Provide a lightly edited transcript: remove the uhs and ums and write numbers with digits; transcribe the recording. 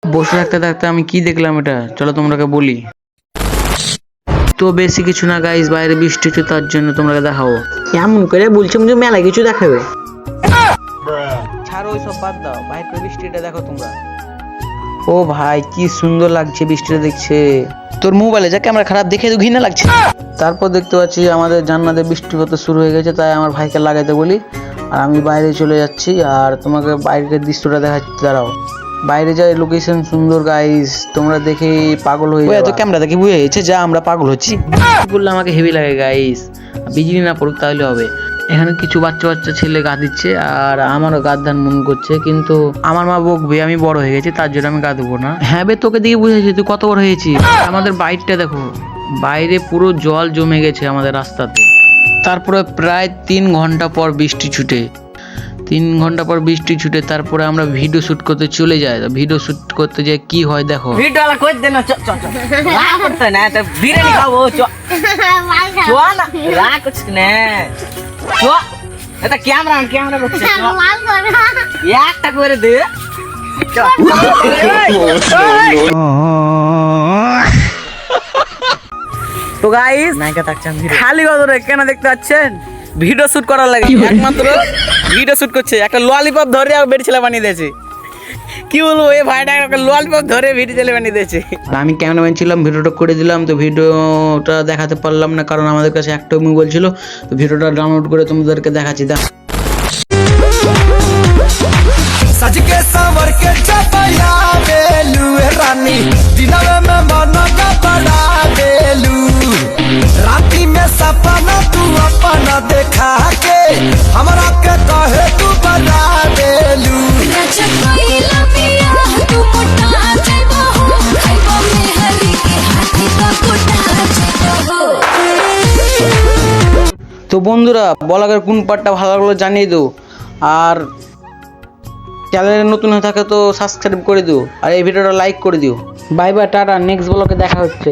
বসে থাকতে থাকতে আমি কি দেখলাম এটা চলো তোমাকে বলি। তো বেশি কিছু না গাইস, বাইরে বৃষ্টি হচ্ছে তার জন্য তোমাকে দেখাবো। এমন করে বলছিলাম যে মেলা কিছু দেখাবে। ছাড়ো ওইসব বাদ দাও, বাইরে বৃষ্টিটা দেখো তোমরা। ও ভাই কি সুন্দর লাগছে বৃষ্টিটা দেখছে। তোর মোবাইলে যা ক্যামেরা খারাপ দেখে তো ঘৃণা লাগছে। তারপর দেখতে পাচ্ছি আমাদের জান্নাতে বৃষ্টি হতে শুরু হয়ে গেছে, তাই আমার ভাইকে লাগাইতে বলি আর আমি বাইরে চলে যাচ্ছি আর তোমাকে বাইরের দৃশ্যটা দেখাচ্ছি। দাঁড়াও, বাইরে যায় লোকেশন সুন্দর গাইস, তোমরা দেখে পাগল হয়ে যাবে। তো ক্যামেরা দেখে বুঝে গেছে যা আমরা পাগল হচ্ছি বললে আমাকে হেভি লাগে গাইস। বিজলি না পড়ুক তাহলে হবে। এখানে কিছু বাচ্চা বাচ্চা ছেলে গা দিচ্ছে আর আমারও গা ধান মন করছে, কিন্তু আমার মা বকবে, আমি বড় হয়ে গেছি তার জন্য আমি গা দেবো না। হ্যাঁ বে, তোকে দিকে বুঝেছি তুই কত বড় হয়েছিস। আমাদের বাইকটা দেখো, বাইরে পুরো জল জমে গেছে আমাদের রাস্তাতে। তারপরে প্রায় 3 ঘন্টা পর বৃষ্টি ছুটে, 3 ঘন্টা পর বৃষ্টি ছুটে তারপরে আমরা ভিডিও শুট করতে চলে যাই। ভিডিও শুট করতে যাই কি হয় দেখো। ভিডিও আলা কই দেন চ চ চ রাগ করতে না তো বিরিয়ানি খাবো চ চ না রাগ করছ না চ। এটা ক্যামেরা করছে একটা করে দে চ। তো গাইস নায়িকা থাকছেন খালি গদরে কেন দেখতে পাচ্ছেন, ভিডিও শুট করার লাগে, একমাত্র ভিডিও শুট করছে। একটা ললিপপ ধরে আর বেড়ি ছেলে বানিয়ে দিয়েছে। কি বলবো, এই ভাইটা একটা ললিপপ ধরে ভিডিও ছেলে বানিয়ে দিয়েছে। আর আমি ক্যামেরাম্যান ছিলাম, ভিডিওটা করে দিলাম। তো ভিডিওটা দেখাতে পারলাম না কারণ আমাদের কাছে একটা মোবাইল ছিল। তো ভিডিওটা ডাউনলোড করে তোমাদেরকে দেখাচ্ছি। सज के संवर के चपया बेलू रानी दिनवे में मन का बड़ा बेलू राती में सपना तू अपना देखा के हमरा के कहे तू बड़ा बेलू। তো বন্ধুরা ব্লগের কোন পার্টটা ভালো লাগলো জানিয়ে দিও, আর চ্যানেলে নতুন হয়ে থাকে তো সাবস্ক্রাইব করে দিও আর এই ভিডিওটা লাইক করে দিও। বাই বাই, টাটা, নেক্সট ব্লগে দেখা হচ্ছে।